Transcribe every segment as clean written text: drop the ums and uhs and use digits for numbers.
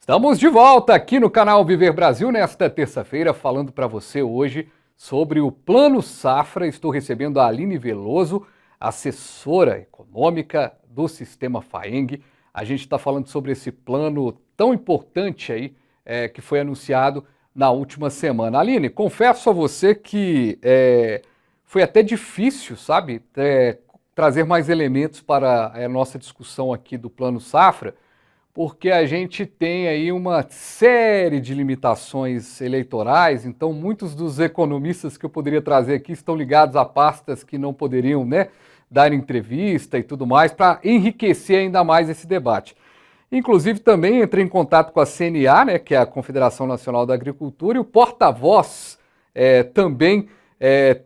Estamos de volta aqui no canal Viver Brasil nesta terça-feira, falando para você hoje sobre o Plano Safra. Estou recebendo a Aline Veloso, assessora econômica do Sistema FAENG. A gente está falando sobre esse plano tão importante aí que foi anunciado na última semana. Aline, confesso a você que foi até difícil, sabe, trazer mais elementos para a nossa discussão aqui do Plano Safra, porque a gente tem aí uma série de limitações eleitorais, então muitos dos economistas que eu poderia trazer aqui estão ligados a pastas que não poderiam, dar entrevista e tudo mais, para enriquecer ainda mais esse debate. Inclusive também entrei em contato com a CNA, que é a Confederação Nacional da Agricultura, e o porta-voz também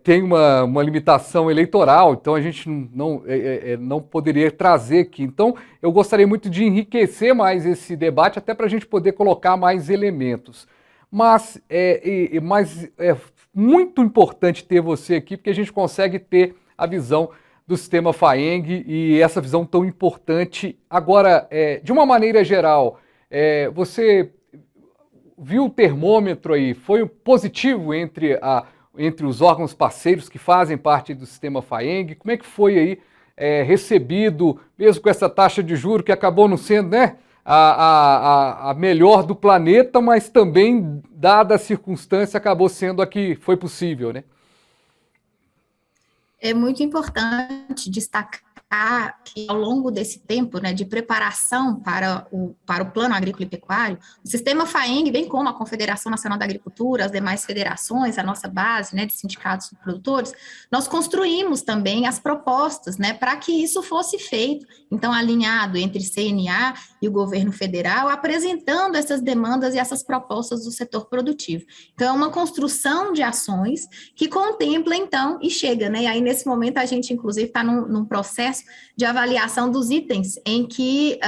tem uma limitação eleitoral, então a gente não poderia trazer aqui. Então eu gostaria muito de enriquecer mais esse debate, até para a gente poder colocar mais elementos. Mas é muito importante ter você aqui, porque a gente consegue ter a visão do Sistema FAENG e essa visão tão importante. Agora, de uma maneira geral, você viu o termômetro aí, foi positivo entre os órgãos parceiros que fazem parte do Sistema FAENG? Como é que foi aí recebido, mesmo com essa taxa de juros que acabou não sendo a melhor do planeta, mas também, dada a circunstância, acabou sendo a que foi possível, né? É muito importante destacar que, ao longo desse tempo, de preparação para o Plano Agrícola e Pecuário, o Sistema FAENG, bem como a Confederação Nacional da Agricultura, as demais federações, a nossa base, de sindicatos de produtores, nós construímos também as propostas, para que isso fosse feito, então, alinhado entre CNA e o governo federal, apresentando essas demandas e essas propostas do setor produtivo. Então, é uma construção de ações que contempla, então, e chega, E aí, nesse momento, a gente, inclusive, está num processo de avaliação dos itens em que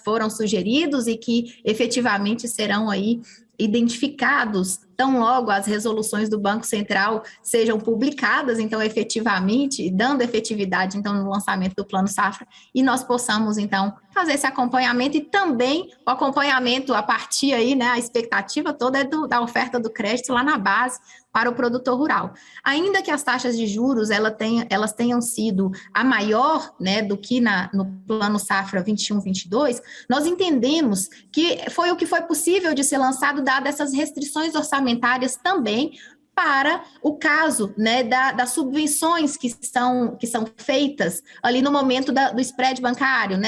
foram sugeridos e que efetivamente serão aí identificados tão logo as resoluções do Banco Central sejam publicadas, então, efetivamente, dando efetividade, então, no lançamento do Plano Safra, e nós possamos, então, fazer esse acompanhamento e também o acompanhamento a partir aí, a expectativa toda é da oferta do crédito lá na base para o produtor rural. Ainda que as taxas de juros, elas tenham sido a maior, do que no Plano Safra 21-22, nós entendemos que foi o que foi possível de ser lançado, dadas essas restrições orçamentárias também, para o caso das subvenções que são feitas ali no momento do spread bancário,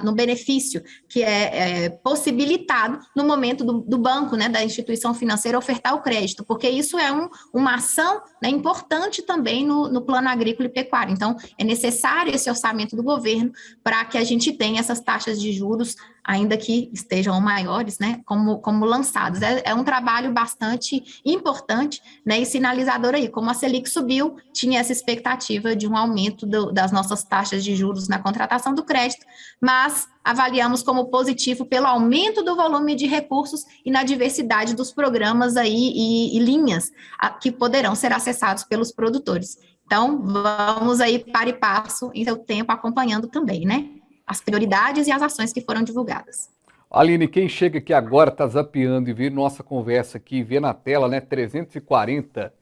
no benefício que é possibilitado no momento do banco, da instituição financeira ofertar o crédito, porque isso é uma ação importante também no plano agrícola e pecuário. Então, é necessário esse orçamento do governo para que a gente tenha essas taxas de juros, ainda que estejam maiores, como lançados. É um trabalho bastante importante, e sinalizador aí. Como a Selic subiu, tinha essa expectativa de um aumento das nossas taxas de juros na contratação do crédito, mas avaliamos como positivo pelo aumento do volume de recursos e na diversidade dos programas aí e linhas que poderão ser acessados pelos produtores. Então, vamos aí para e passo em seu tempo acompanhando também, as prioridades e as ações que foram divulgadas. Aline, quem chega aqui agora está zapeando e vê nossa conversa aqui, vê na tela, 340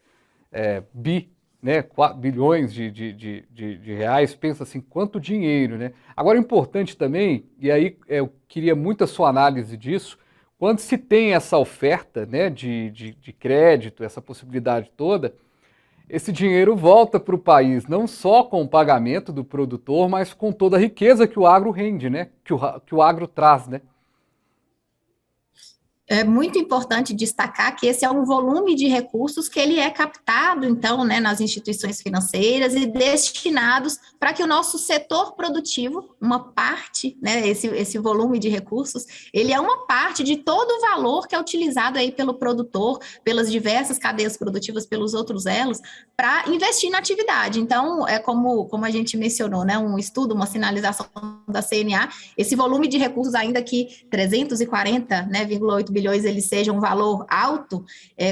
bilhões de reais, pensa assim, quanto dinheiro, Agora, importante também, e aí eu queria muito a sua análise disso, quando se tem essa oferta, de crédito, essa possibilidade toda, esse dinheiro volta para o país, não só com o pagamento do produtor, mas com toda a riqueza que o agro rende, que o agro traz, É muito importante destacar que esse é um volume de recursos que ele é captado, então, nas instituições financeiras e destinados para que o nosso setor produtivo, uma parte, esse volume de recursos, ele é uma parte de todo o valor que é utilizado aí pelo produtor, pelas diversas cadeias produtivas, pelos outros elos, para investir na atividade. Então, é como a gente mencionou, um estudo, uma sinalização da CNA, esse volume de recursos, ainda que 340,8 bilhões ele seja um valor alto,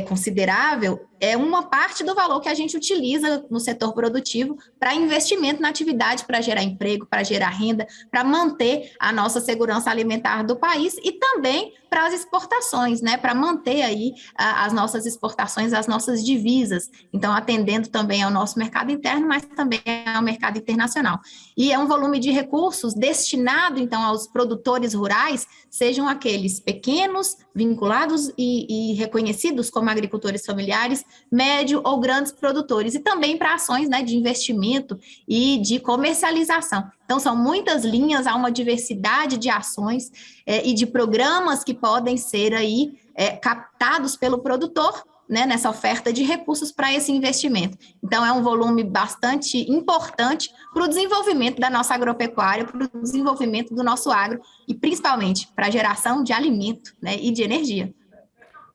considerável, é uma parte do valor que a gente utiliza no setor produtivo para investimento na atividade, para gerar emprego, para gerar renda, para manter a nossa segurança alimentar do país e também para as exportações, né, para manter aí as nossas exportações, as nossas divisas, então atendendo também ao nosso mercado interno, mas também ao mercado internacional. E é um volume de recursos destinado, então, aos produtores rurais, sejam aqueles pequenos, vinculados e reconhecidos como agricultores familiares, médio ou grandes produtores, e também para ações, né, de investimento e de comercialização. Então, são muitas linhas, há uma diversidade de ações e de programas que podem ser aí captados pelo produtor, né, nessa oferta de recursos para esse investimento. Então, é um volume bastante importante para o desenvolvimento da nossa agropecuária, para o desenvolvimento do nosso agro e, principalmente, para a geração de alimento, né, e de energia.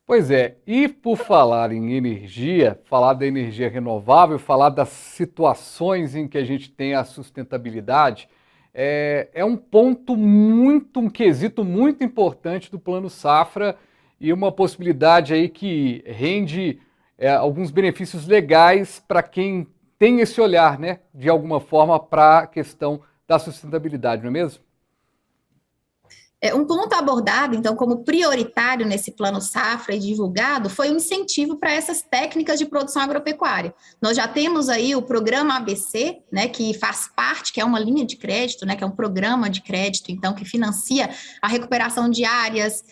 Pois é, e por falar em energia, falar da energia renovável, falar das situações em que a gente tem a sustentabilidade, é um quesito muito importante do Plano Safra e uma possibilidade aí que rende alguns benefícios legais para quem tem esse olhar, né, de alguma forma, para a questão da sustentabilidade, não é mesmo? Um ponto abordado, então, como prioritário nesse plano safra e divulgado, foi o incentivo para essas técnicas de produção agropecuária. Nós já temos aí o programa ABC, né, que faz parte, que é uma linha de crédito, né, que é um programa de crédito, então, que financia a recuperação de áreas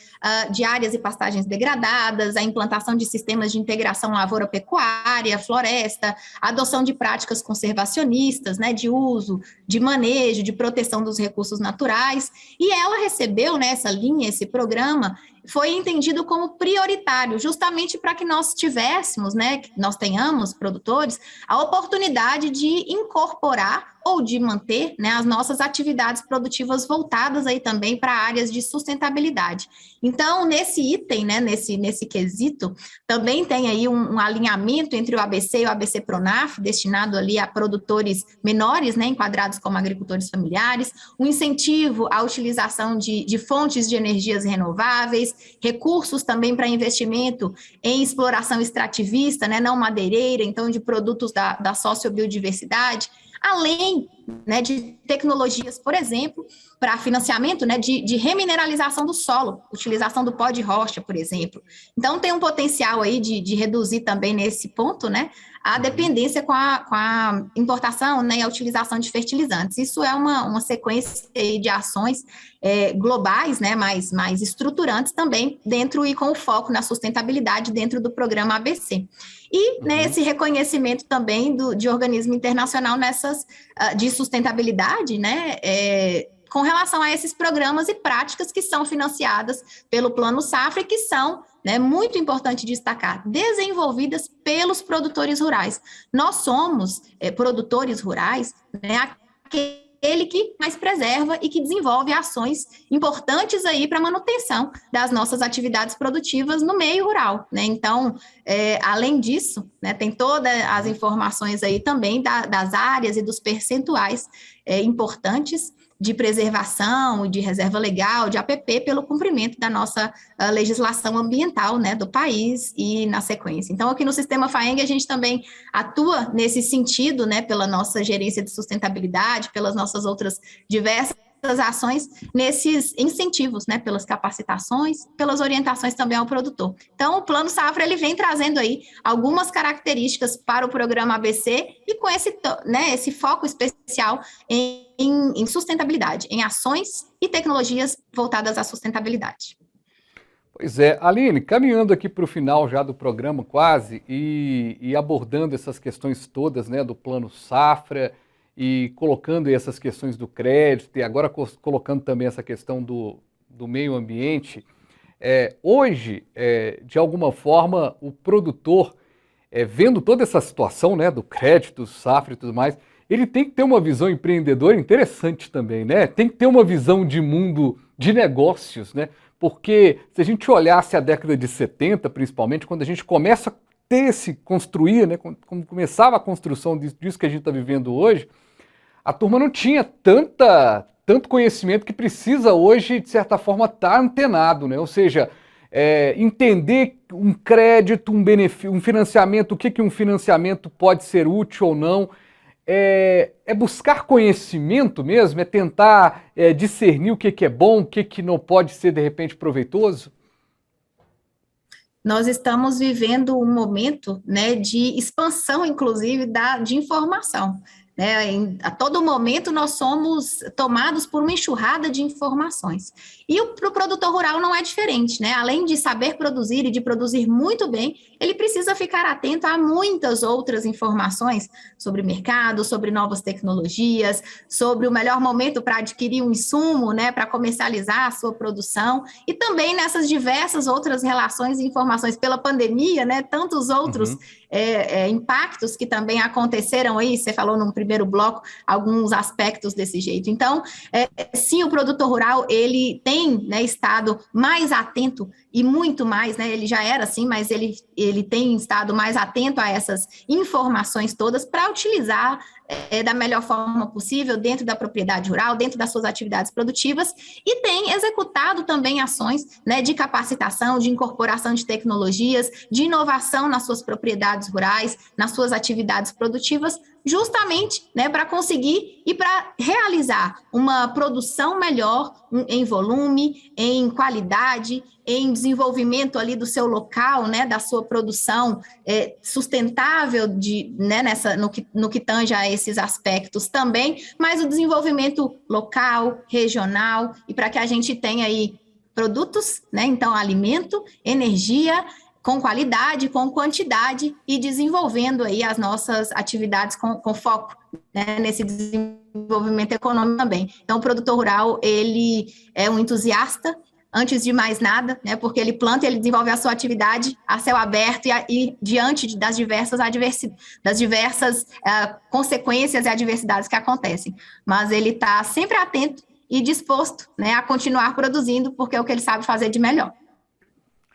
e pastagens degradadas, a implantação de sistemas de integração lavoura-pecuária, floresta, a adoção de práticas conservacionistas, né, de uso, de manejo, de proteção dos recursos naturais, e ela recebeu, né, essa linha, esse programa, foi entendido como prioritário, justamente para que nós tivéssemos, né, que nós tenhamos, produtores, a oportunidade de incorporar ou de manter, né, as nossas atividades produtivas voltadas aí também para áreas de sustentabilidade. Então, nesse item, né, nesse quesito, também tem aí um alinhamento entre o ABC e o ABC Pronaf, destinado ali a produtores menores, né, enquadrados como agricultores familiares, um incentivo à utilização de fontes de energias renováveis, recursos também para investimento em exploração extrativista, né, não madeireira, então de produtos da sociobiodiversidade, além, né, de tecnologias, por exemplo, para financiamento, né, de remineralização do solo, utilização do pó de rocha, por exemplo. Então, tem um potencial aí de reduzir também nesse ponto, né, a dependência com a importação, né, e a utilização de fertilizantes. Isso é uma sequência de ações globais, né, mais estruturantes também dentro e com o foco na sustentabilidade dentro do programa ABC. E né, esse reconhecimento também de organismo internacional nessas de sustentabilidade, né, com relação a esses programas e práticas que são financiadas pelo Plano Safra e que são, né, muito importante destacar, desenvolvidas pelos produtores rurais. Nós somos produtores rurais, né, aquele que mais preserva e que desenvolve ações importantes aí para a manutenção das nossas atividades produtivas no meio rural, né? Então, além disso, né, tem todas as informações aí também das áreas e dos percentuais importantes de preservação, de reserva legal, de APP, pelo cumprimento da nossa legislação ambiental, né, do país e na sequência. Então, aqui no Sistema FAENG, a gente também atua nesse sentido, né, pela nossa gerência de sustentabilidade, pelas nossas outras diversas ações, nesses incentivos, né, pelas capacitações, pelas orientações também ao produtor. Então, o Plano Safra, ele vem trazendo aí algumas características para o programa ABC e com esse foco especial em sustentabilidade, em ações e tecnologias voltadas à sustentabilidade. Pois é, Aline, caminhando aqui para o final já do programa quase e abordando essas questões todas, né, do Plano Safra e colocando essas questões do crédito e agora colocando também essa questão do meio ambiente, hoje, de alguma forma, o produtor, vendo toda essa situação, né, do crédito, do Safra e tudo mais, ele tem que ter uma visão empreendedora interessante também, né? Tem que ter uma visão de mundo de negócios, né? Porque se a gente olhasse a década de 70, principalmente, quando a gente começa a construir, né, quando começava a construção disso que a gente está vivendo hoje, a turma não tinha tanto conhecimento que precisa hoje, de certa forma, estar antenado, né? Ou seja, entender um crédito, um financiamento, o que um financiamento pode ser útil ou não? É buscar conhecimento mesmo? É tentar discernir o que é bom, o que não pode ser, de repente, proveitoso? Nós estamos vivendo um momento, né, de expansão, inclusive, de informação. Né? A todo momento nós somos tomados por uma enxurrada de informações. E para o produtor rural não é diferente, né? Além de saber produzir e de produzir muito bem, ele precisa ficar atento a muitas outras informações sobre mercado, sobre novas tecnologias, sobre o melhor momento para adquirir um insumo, né, para comercializar a sua produção, e também nessas diversas outras relações e informações pela pandemia, né? Tantos outros impactos que também aconteceram aí, você falou no primeiro bloco, alguns aspectos desse jeito. Então, sim, o produtor rural, ele tem, né, estado mais atento e muito mais, né, ele já era assim, mas ele tem estado mais atento a essas informações todas para utilizar da melhor forma possível dentro da propriedade rural, dentro das suas atividades produtivas, e tem executado também ações, né, de capacitação, de incorporação de tecnologias, de inovação nas suas propriedades rurais, nas suas atividades produtivas, justamente, né, para conseguir e para realizar uma produção melhor em volume, em qualidade, em desenvolvimento ali do seu local, né, da sua produção sustentável né, no que tange a esses aspectos também, mas o desenvolvimento local, regional, e para que a gente tenha aí produtos, né, então alimento, energia, com qualidade, com quantidade, e desenvolvendo aí as nossas atividades com foco, né, nesse desenvolvimento econômico também. Então, o produtor rural, ele é um entusiasta, antes de mais nada, né, porque ele planta e ele desenvolve a sua atividade a céu aberto e diante das diversas consequências e adversidades que acontecem. Mas ele está sempre atento e disposto, né, a continuar produzindo, porque é o que ele sabe fazer de melhor.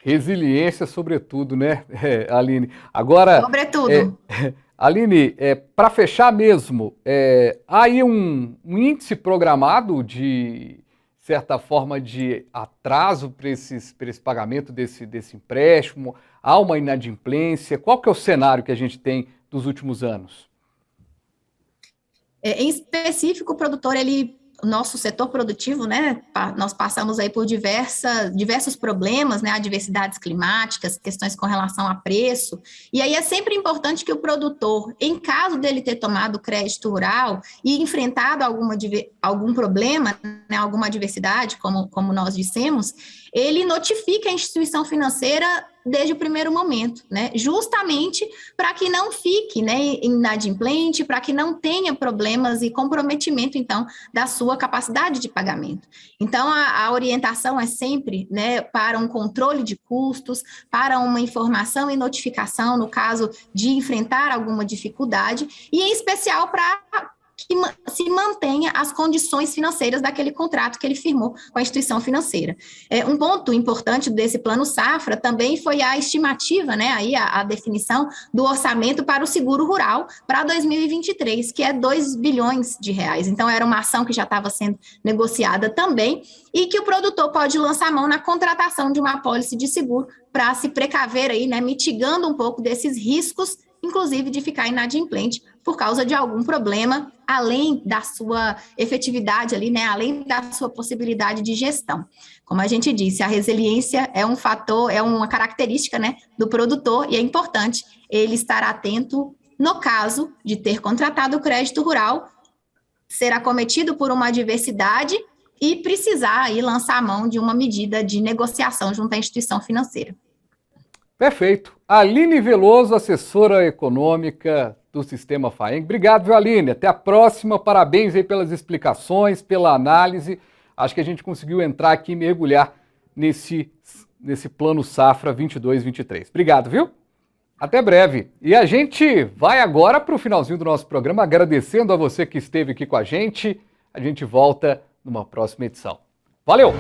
Resiliência, sobretudo, né, Aline? Agora, sobretudo. Aline, para fechar mesmo, há aí um índice programado de certa forma de atraso para esse pagamento desse empréstimo? Há uma inadimplência? Qual que é o cenário que a gente tem dos últimos anos? Em específico, o produtor, o nosso setor produtivo, né, nós passamos aí por diversos problemas, né, adversidades climáticas, questões com relação a preço, e aí é sempre importante que o produtor, em caso dele ter tomado crédito rural e enfrentado algum problema, né, alguma adversidade, como nós dissemos, ele notifique a instituição financeira desde o primeiro momento, né? Justamente para que não fique, né, inadimplente, para que não tenha problemas e comprometimento, então, da sua capacidade de pagamento. Então, a orientação é sempre, né, para um controle de custos, para uma informação e notificação no caso de enfrentar alguma dificuldade, e em especial para que se mantenha as condições financeiras daquele contrato que ele firmou com a instituição financeira. Um ponto importante desse plano safra também foi a estimativa, né, aí a definição do orçamento para o seguro rural para 2023, que é 2 bilhões de reais. Então, era uma ação que já estava sendo negociada também, e que o produtor pode lançar a mão na contratação de uma apólice de seguro para se precaver aí, né, mitigando um pouco desses riscos, inclusive de ficar inadimplente por causa de algum problema, além da sua efetividade ali, né, além da sua possibilidade de gestão. Como a gente disse, a resiliência é um fator, é uma característica, né, do produtor, e é importante ele estar atento no caso de ter contratado o crédito rural, ser acometido por uma adversidade e precisar aí lançar a mão de uma medida de negociação junto à instituição financeira. Perfeito. Aline Veloso, assessora econômica do Sistema FAENG. Obrigado, viu, Aline? Até a próxima. Parabéns aí pelas explicações, pela análise. Acho que a gente conseguiu entrar aqui e mergulhar nesse plano safra 22-23. Obrigado, viu? Até breve. E a gente vai agora para o finalzinho do nosso programa, agradecendo a você que esteve aqui com a gente. A gente volta numa próxima edição. Valeu!